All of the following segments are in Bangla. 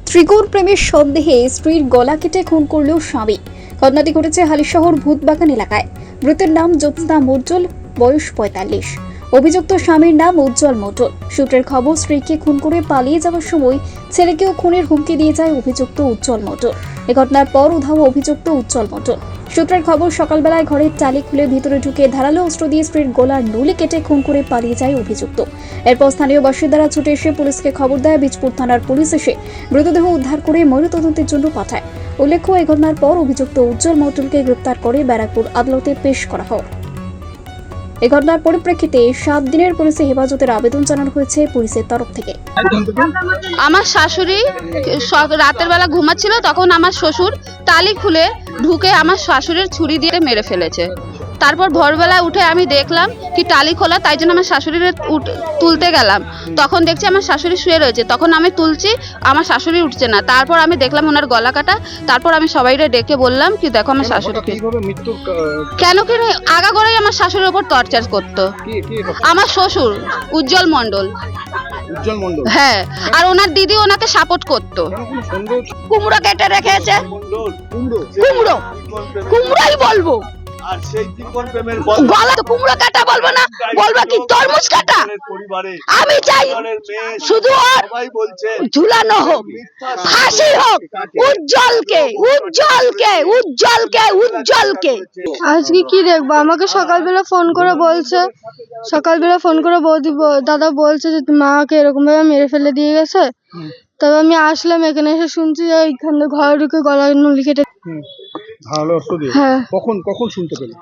ত্রিকোণ প্রেমের সন্দেহে স্ত্রীর গলা কেটে খুন করল স্বামী। ঘটনাটি ঘটেছে হালিশহর ভূতবাগান এলাকায়। মৃতের নাম জ্যোৎস্না মণ্ডল, বয়স ৪৫। অভিযুক্ত স্বামীর নাম উজ্জ্বল মণ্ডল। সূত্রের খবর, স্ত্রীকে খুন করে পালিয়ে যাওয়ার সময় ছেলেকেও খুনের হুমকি দিয়ে যায় অভিযুক্ত উজ্জ্বল মণ্ডল। এ ঘটনার পর উধাও অভিযুক্ত উজ্জ্বল মণ্ডল। সূত্রের খবর, সকালবেলায় ঘরের টালি খুলে ভিতরে ঢুকে ধারালো অস্ত্র দিয়ে স্ত্রীর গলার নলি কেটে খুন করে পালিয়ে যায় অভিযুক্ত। এরপর স্থানীয় বাসিন্দারা ছুটে এসে পুলিশকে খবর দেয়। বীজপুর থানার পুলিশ এসে মৃতদেহ উদ্ধার করে ময়নাতদন্তের জন্য পাঠায়। উল্লেখ্য, এই ঘটনার পর অভিযুক্ত উজ্জ্বল মণ্ডলকে গ্রেপ্তার করে ব্যারাকপুর আদালতে পেশ করা হয়। এই ঘটনার পরিপ্রেক্ষিতে 7 দিনের পুলিশে হেফাজতের আবেদন জানানো হয়েছে পুলিশের তরফ থেকে। আমার শাশুড়ি রাতের বেলা ঘুমাচ্ছিল, তখন আমার শ্বশুর টালি খুলে ঢুকে আমার শাশুড়ির ছুরি দিয়ে মেরে ফেলেছে। তারপর ভোরবেলা উঠে আমি দেখলাম কি টালি খোলা, তাই জন্য আমার শাশুড়ির তুলতে গেলাম। তখন দেখছি আমার শাশুড়ি শুয়ে রয়েছে। তখন আমি তুলছি, আমার শাশুড়ি উঠছে না। তারপর আমি দেখলাম ওনার গলা কাটা। তারপর আমি সবাইরে ডেকে বললাম কি দেখো আমার শাশুড়িকে। কেন কি আগাগোড়াই আমার শাশুড়ির উপর টর্চার করতো আমার শ্বশুর উজ্জ্বল মণ্ডল। হ্যাঁ, আর ওনার দিদি ওনাকে সাপোর্ট করতো। কুমড়ো কেটে রেখেছে, কুমড়োই বলবো। আর সেই ত্রিকোণ প্রেমের গলা তো কুমড়ো কাটা বলবো না, বলবো কি তরমুজ কাটা। আমি চাই শুধু সবাই বলছে ঝুলানো হোক, ফাঁসি হোক উজ্জ্বলকে, উজ্জ্বলকে, উজ্জ্বলকে, উজ্জ্বলকে। আজকে কি দেখবো, আমাকে সকালবেলা ফোন করে বলছে, বৌদি দাদা বলছে যে মাকে এরকম ভাবে মেরে ফেলে দিয়ে গেছে। তবে আমি আসলাম, এখানে এসে শুনছি যে এইখানে ঘরে ঢুকে গলায় নলি কেটে। হ্যাঁ, কখন শুনতে পেলে?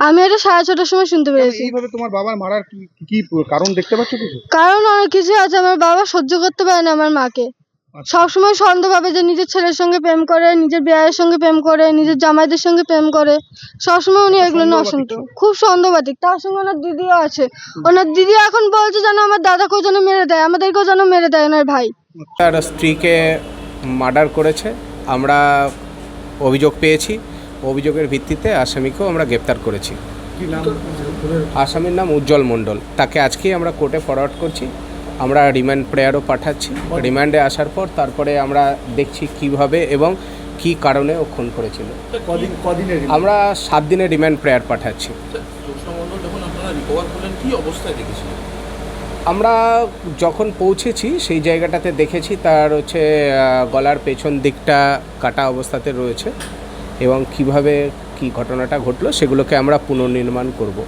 আমি এটা 6:30টার সময় শুনতে পেরেছি। এইভাবে তোমার বাবার মারার কি কারণ দেখতে পাচ্ছ কিছু? কারণ অনেক কিছু আছে। আমার বাবা সহ্য করতে পারে না আমার মাকে। সবসময় সন্দেহ ভাবে যে নিজের ছেলের সঙ্গে প্রেম করে, নিজের বিয়ের সঙ্গে প্রেম করে, নিজের জামাইদের সঙ্গে প্রেম করে। সবসময় উনি এগুলো নিয়ে অসন্তুষ্ট, খুব সন্দেহবাদী। তার সঙ্গে ওনার দিদিও আছে। ওনার দিদি এখন বলছে যেন আমার দাদাকেও যেন মেরে দেয়, আমাদেরকেও যেন মেরে দেয় ওনার ভাই। তার স্ত্রীকে মার্ডার করেছে। আমরা অভিযোগ পেয়েছি, অভিযোগের ভিত্তিতে আসামিকেও আমরা গ্রেপ্তার করেছি। আসামির নাম উজ্জ্বল মণ্ডল। তাকে আজকেই আমরা কোর্টে ফরওয়ার্ড করছি। আমরা রিমান্ড প্রেয়ারও পাঠাচ্ছি। রিমান্ডে আসার পর তারপরে আমরা দেখছি কিভাবে এবং কি কারণে ও খুন করেছিল। আমরা 7 দিনের রিমান্ড প্রেয়ার পাঠাচ্ছি। আমরা যখন পৌঁছেছি সেই জায়গাটাতে দেখেছি তার গলার পেছন দিকটা কাটা অবস্থাতে রয়েছে এবং কিভাবে কি ঘটনাটা ঘটলো সেগুলোকে আমরা পুনর্নির্মাণ করব।